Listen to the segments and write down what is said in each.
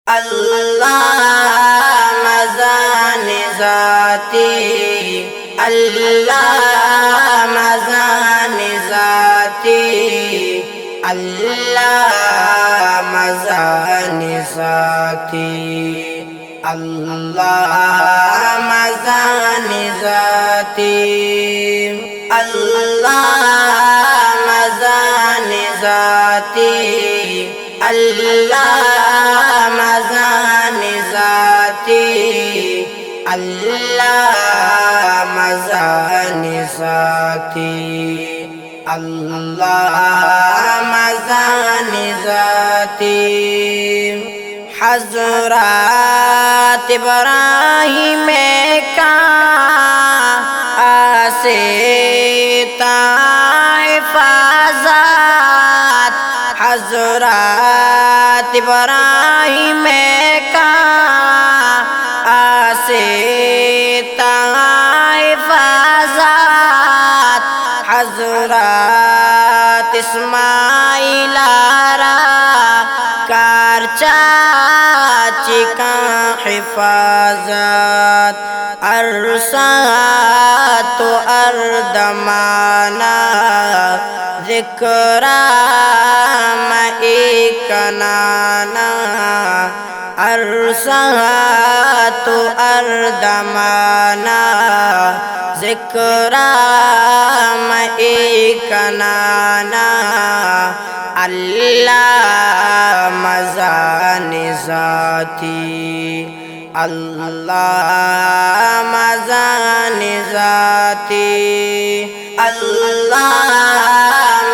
اللہ مزان ذاتی، اللہ مزان ذاتی، اللہ مزان ذاتی، اللہ مزان ذاتی، اللہ مزان ذاتی، اللہ مزان ذاتی، اللہ مزان ذاتی، اللہ مزان ذاتی۔ حضرات ابراہیم کا آسے حفاظت، حضرات ابراہیم کا آسے حفاظت، حضرات اسماعیل را کار چاچی کا حفاظت، ارسات و اردمانا ذکرہ کنانا، ارسات و اردمانا ذکرہ کنانا، اللہ مزان ذاتی، اللہ مزان ذاتی، اللہ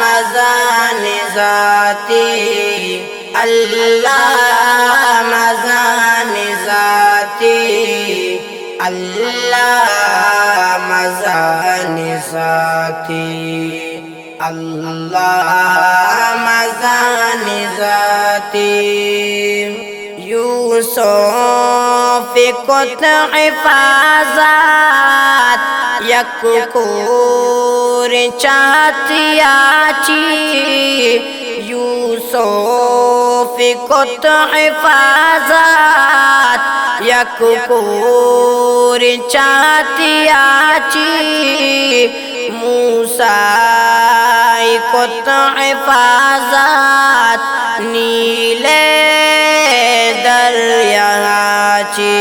مزان ذاتی، اللہ مزان ذاتی، اللہ مزان ذاتی، اللہ مزان ذاتی۔ یوسف کت حفاظت یک کور چاتیا چی، یوسف کت حفاظت یک کور چاتیا چی، موسیٰ کت حفاظت نیلے دریا چی،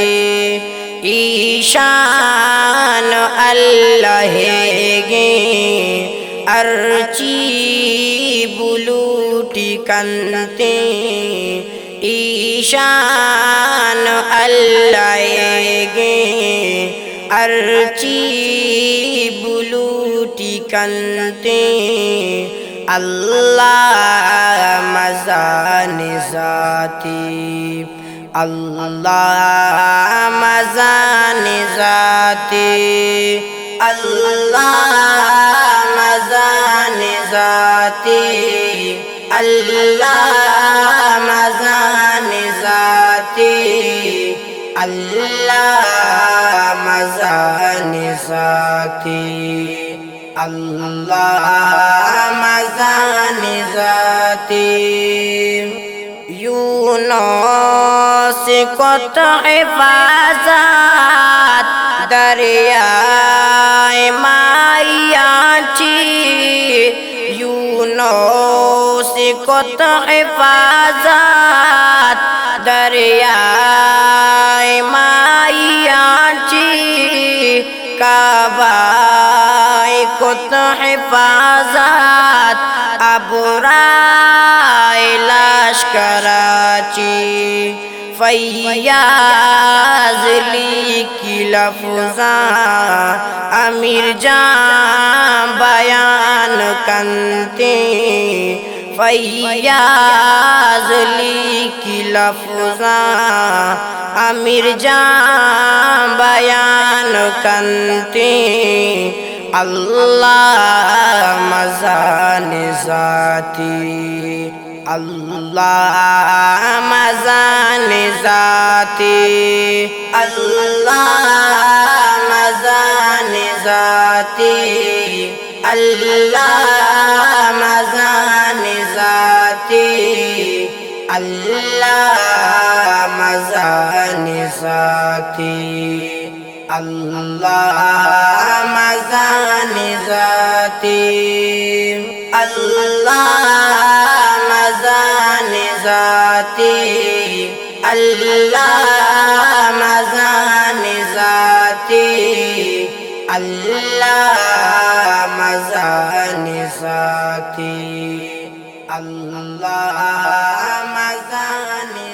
ایشان اللہ گی ارچی بلوٹی کنتے، ایشان اللہ گی ارچی بلوٹی کنتے، اللہ مزان ذاتی، اللہ مزان ذاتی، اللہ مزان ذاتی، اللہ مزان ذاتی، اللہ مزان ذاتی، اللہ مزان ذاتی۔ یونس کت حفاظت دریائے مائیاں چی، یونس کت حفاظت دریائے مائیاں چی، کعبہ کت حفاظت ابرائے لشکراچی، فیاض کی لفظاں امیر جان بیان کنتے، فیاض کی لفظاں امیر جان بیان کنتے، اللہ مزان ذاتی، اللہ مزان ذاتی، اللہ مزان ذاتی، اللہ مزان ذاتی، اللہ আল্লাহ মাজানি জাতি আল্লাহ মাজানি জাতি আল্লাহ মাজানি জাতি আল্লাহ মাজানি জাতি আল্লাহ মাজানি